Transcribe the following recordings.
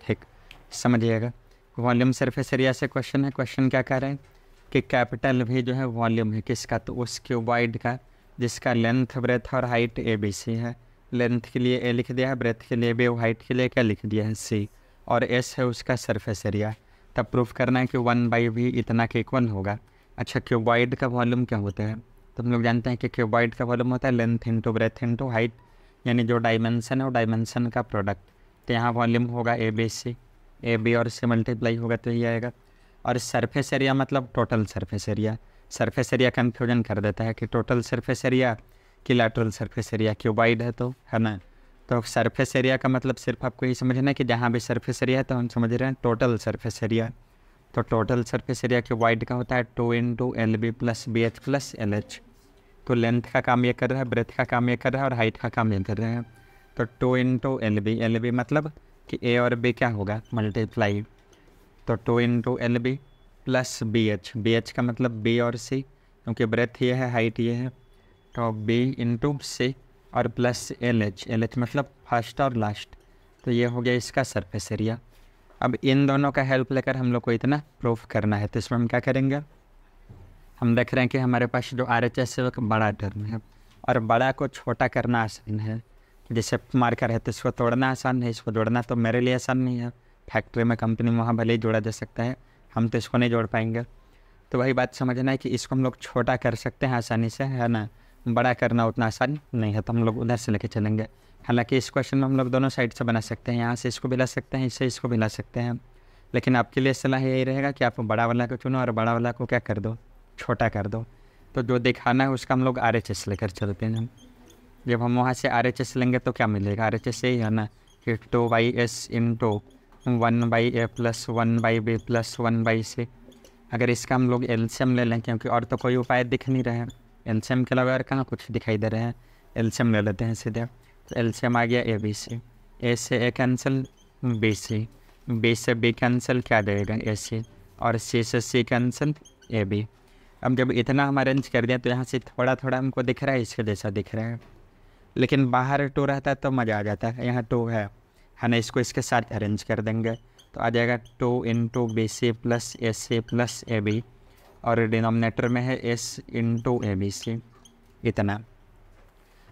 ठीक समझिएगा। Volume surface area से क्वेश्चन है। क्वेश्चन क्या कह रहे हैं कि कैपिटल भी जो है वॉल्यूम है किसका, तो उस क्यूबॉइड का जिसका लेंथ ब्रेथ और हाइट ए बी सी है। लेंथ के लिए ए लिख दिया है, ब्रेथ के लिए बी, हाइट के लिए क्या लिख दिया है सी, और एस है उसका सरफेस एरिया। तब प्रूफ करना है कि 1/v इतना के इक्वल होगा। अच्छा, क्यूबॉइड का वॉल्यूम क्या होता है, तो हम लोग जानते हैं कि क्यूबॉइड का वॉल्यूम होता है length into breadth into height, यानी जो डायमेंशन है वो डायमेंशन का प्रोडक्ट। तो यहाँ वॉल्यूम होगा ए बी सी, ए बी और से मल्टीप्लाई होगा तो ये आएगा। और सरफेस एरिया मतलब total surface area. Surface area confusion कर देता है कि टोटल सरफेस एरिया कि लैटरल सरफेस एरिया, क्यूबॉइड है तो, है ना। तो सरफेस एरिया का मतलब सिर्फ आपको ये समझना है कि जहाँ भी सरफेस एरिया है तो हम समझ रहे हैं टोटल सरफेस एरिया। तो टोटल सरफेस एरिया क्यूबॉइड का होता है 2 × LB + BH + LH। तो लेंथ का काम ये कर रहा है, ब्रेथ का काम ये कर रहा है और हाइट का काम ये कर रहे हैं। तो 2 × LB, LB मतलब कि ए और बी क्या होगा मल्टीप्लाई, तो 2 × LB + BH, BH का मतलब बी और सी, क्योंकि ब्रेथ ये है हाइट ये है, तो बी × सी और प्लस LH, LH मतलब फर्स्ट और लास्ट। तो ये हो गया इसका सरफेस एरिया। अब इन दोनों का हेल्प लेकर हम लोग को इतना प्रूफ करना है, तो इसमें हम क्या करेंगे, हम देख रहे हैं कि हमारे पास जो RHS है वो एक बड़ा टर्म है और बड़ा को छोटा करना आसान है। जैसे मार्कर है तो इसको तोड़ना आसान है, इसको जोड़ना तो मेरे लिए आसान नहीं है। फैक्ट्री में कंपनी में वहाँ भले ही जोड़ा जा सकता है, हम तो इसको नहीं जोड़ पाएंगे। तो वही बात समझना है कि इसको हम लोग छोटा कर सकते हैं आसानी से, है ना, बड़ा करना उतना आसान नहीं है, तो हम लोग उधर से लेके चलेंगे। हालांकि इस क्वेश्चन में हम लोग दोनों साइड से बना सकते हैं, यहाँ से इसको भी ला सकते हैं, इससे इसको भी ला सकते हैं। लेकिन आपके लिए सलाह यही रहेगा कि आप बड़ा वाला को चुनो और बड़ा वाला को क्या कर दो, छोटा कर दो। तो जो दिखाना है उसका हम लोग RHS लेकर चलते हैं। जब हम वहाँ से RHS लेंगे तो क्या मिलेगा, RHS यही है ना कि 2/s × 1/a + 1/b + 1/c। अगर इसका हम लोग LCM ले लें, क्योंकि और तो कोई उपाय दिख नहीं रहे हैं, LCM के अलावा और कहाँ कुछ दिखाई दे रहे हैं, LCM ले लेते हैं सीधे। तो LCM आ गया ABC, A से A कैंसिल BC, B से B कैंसिल क्या देगा AC, और C से C कैंसिल AB। अब जब इतना हम अरेंज कर दिया तो यहाँ से थोड़ा थोड़ा हमको दिख रहा है, इसके जैसा दिख रहा है, लेकिन बाहर 2 रहता है तो मज़ा आ जाता है। यहाँ 2 है ना, इसको इसके साथ अरेंज कर देंगे तो आ जाएगा 2 × BC + AC + AB, और डिनोमिनेटर में है S × ABC इतना।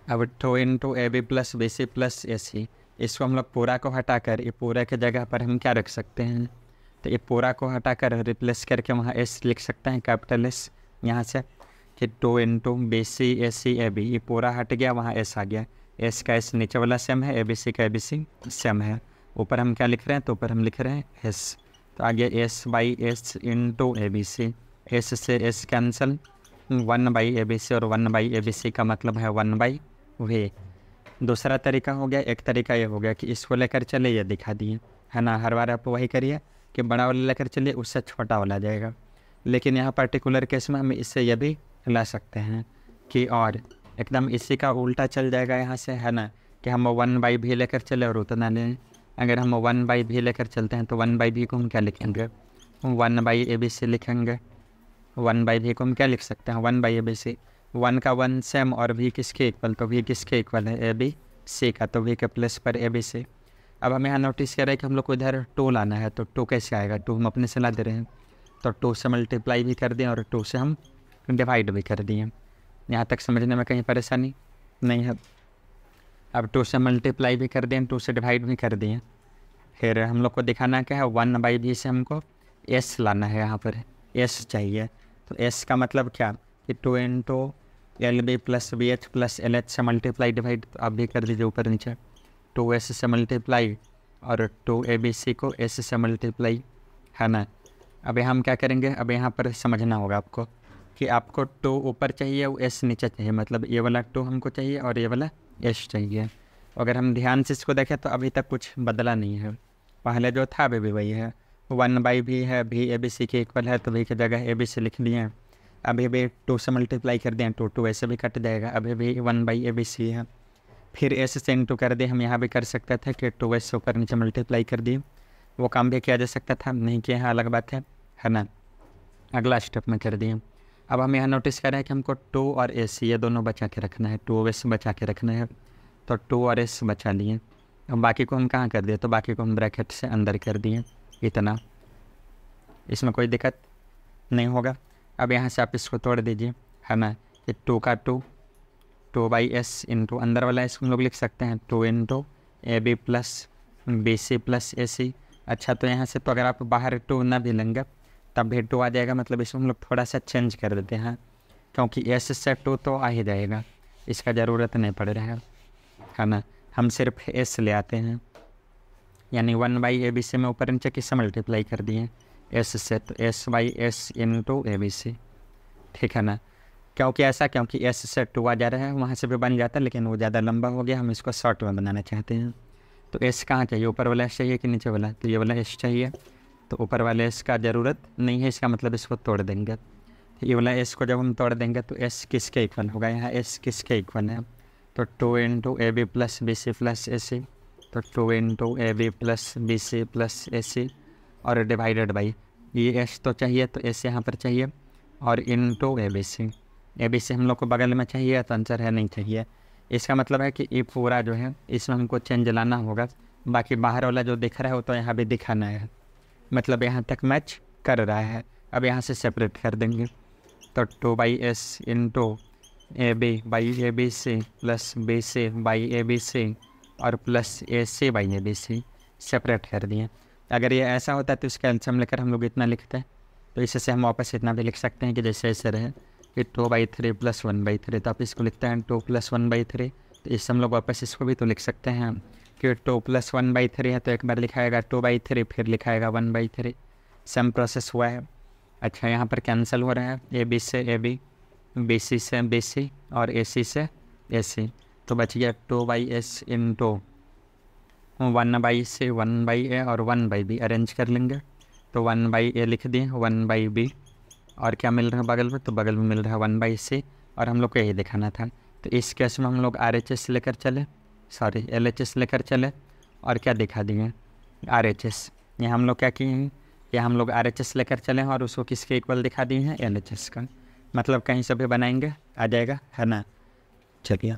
अब 2 × AB + BC + AC, इसको हम लोग पूरा को हटाकर ये पूरा के जगह पर हम क्या रख सकते हैं, तो ये पूरा को हटाकर रिप्लेस करके वहाँ S लिख सकते हैं, कैपिटल S यहाँ से, कि 2 × BC AC AB, ये पूरा हट गया, वहाँ S आ गया। S का S नीचे वाला सेम है, ABC का ABC सेम है। ऊपर हम क्या लिख रहे हैं, तो ऊपर हम लिख रहे हैं S, तो आ गया S/S × ABC। S से S कैंसिल, 1/ABC और 1/ABC का मतलब है 1/v। दूसरा तरीका हो गया, एक तरीका ये हो गया कि इसको लेकर चले, ये दिखा दिए, है ना। हर बार आप वही करिए कि बड़ा वाला लेकर चलिए, उससे छोटा वाला जाएगा। लेकिन यहाँ पर्टिकुलर केस में हम इससे ये भी ला सकते हैं कि और एकदम इसी का उल्टा चल जाएगा यहाँ से, है ना, कि हम 1/v लेकर चले और उतना लें। अगर हम 1/v लेकर चलते हैं तो 1/v को हम क्या लिखेंगे, 1/ABC लिखेंगे। 1/v को हम क्या लिख सकते हैं, 1/ABC, 1 का 1 सेम और v किसके इक्वल, तो v किसके इक्वल है ABC का, तो v के प्लेस पर ABC। अब हम यहाँ नोटिस कर रहे हैं कि हम लोग को इधर 2 लाना है, तो 2 कैसे आएगा, 2 हम अपने से ला दे रहे हैं, तो 2 से मल्टीप्लाई भी कर दिए और 2 से हम डिवाइड भी कर दिए। यहाँ तक समझने में कहीं परेशानी नहीं है। अब 2 से मल्टीप्लाई भी कर दिए, 2 से डिवाइड भी कर दिए। फिर हम लोग को दिखाना क्या है, 1/v से हमको S लाना है, यहाँ पर S चाहिए। तो S का मतलब क्या कि 2 × LB + BH + LH से मल्टीप्लाई डिवाइड, तो आप भी कर दीजिए ऊपर नीचे, 2S से मल्टीप्लाई और 2ABC को S से मल्टीप्लाई, है ना। अब हम क्या करेंगे, अब यहाँ पर समझना होगा आपको कि आपको 2 ऊपर चाहिए और S नीचे चाहिए, मतलब ये वाला 2 हमको चाहिए और ये वाला S चाहिए। अगर हम ध्यान से इसको देखें तो अभी तक कुछ बदला नहीं है, पहले जो था अभी भी वही है। 1/v है, v ABC के इक्वल है, तो v की जगह ABC लिख दिए। अभी भी 2 से मल्टीप्लाई कर दें, 2 ऐसे भी कट जाएगा, अभी भी 1/ABC है। फिर S से इंटू कर दिए, हम यहाँ भी कर सकते थे कि 2S ऊपर नीचे मल्टीप्लाई कर दिए, वो काम भी किया जा सकता था, नहीं किया है अलग बात है ना। अगला स्टेप में कर दिए। अब हम यहाँ नोटिस कर रहे हैं कि हमको 2 और S ये दोनों बचा के रखना है, 2S बचा के रखना है, तो 2 और S बचा लिए। अब बाकी को हम कहाँ कर दिए, तो बाकी को हम ब्रैकेट से अंदर कर दिए इतना, इसमें कोई दिक्कत नहीं होगा। अब यहाँ से आप इसको तोड़ दीजिए, है ना, ये 2 का 2 बाई एस इंटू अंदर वाला इसको हम लोग लिख सकते हैं 2 into A B plus B C plus A C. अच्छा, तो यहाँ से तो अगर आप बाहर 2 ना भी लेंगे तब भी 2 आ जाएगा, मतलब इसमें हम लोग थोड़ा सा चेंज कर देते हैं, क्योंकि एस से 2 तो आ ही जाएगा, इसका ज़रूरत नहीं पड़ रहा है ना। हम सिर्फ एस ले आते हैं, यानी 1 बाई ए बी सी में ऊपर नीचे किससे मल्टीप्लाई कर दिए, एस से, तो S by S into A B C, ठीक है ना। क्योंकि ऐसा, क्योंकि एस से 2 आ जा रहा है, वहाँ से भी बन जाता है, लेकिन वो ज़्यादा लंबा हो गया, हम इसको शॉर्ट में बनाना चाहते हैं। तो एस कहाँ चाहिए, ऊपर वाला एस चाहिए कि नीचे वाला, तो ये वाला एस चाहिए, तो ऊपर वाले एस का ज़रूरत नहीं है, इसका मतलब इसको तोड़ देंगे। तो ये वाला एस को जब हम तोड़ देंगे तो एस किसके इक्वल होगा, यहाँ एस किसके इक्वल है, तो 2 into A B plus B C plus A C, तो 2 into A B plus B C plus A C और डिवाइडेड बाई ये एस तो चाहिए, तो एस यहाँ पर चाहिए, और इंटू ए बी सी हम लोग को बगल में चाहिए, तो आंसर है नहीं चाहिए। इसका मतलब है कि ये पूरा जो है इसमें हमको चेंज लाना होगा, बाकी बाहर वाला जो दिख रहा है वो तो यहाँ भी दिखाना है, मतलब यहाँ तक मैच कर रहा है। अब यहाँ से सेपरेट कर देंगे, तो 2 by S into A B by A B C plus B C by A B C और plus A C by A B C separate कर दिए। अगर ये ऐसा होता है तो इसका एल्सियम लेकर हम लोग इतना लिखते हैं, तो इससे हम वापस इतना भी लिख सकते हैं कि जैसे ऐसे रहे कि 2/3 प्लस 1/3, तो आप इसको लिखते हैं 2 प्लस 1/3, तो इससे हम लोग वापस इसको भी तो लिख सकते हैं कि 2 प्लस 1/3 है, तो एक बार लिखाएगा 2/3 फिर लिखाएगा 1/3, सेम प्रोसेस हुआ है। अच्छा, यहाँ पर कैंसिल हो रहा है, ए बी से ए बी, बी सी से बी सी और ए सी से ए सी, तो बच गया 2 by S into 1 by C 1 by A और 1 बाई बी, अरेंज कर लेंगे, तो 1 बाई ए लिख दिए, 1 बाई बी, और क्या मिल रहा है बगल में, तो बगल में मिल रहा है 1 बाई सी, और हम लोग को यही दिखाना था। तो इस केस में हम लोग RHS लेकर चले, सॉरी LHS लेकर चले, और क्या दिखा दिए RHS, ये हम लोग क्या किए हैं, ये हम लोग RHS लेकर चले हैं और उसको किसके इक्वल दिखा दिए हैं, LHS का, मतलब कहीं से भी बनाएंगे आ जाएगा, है ना। चलिए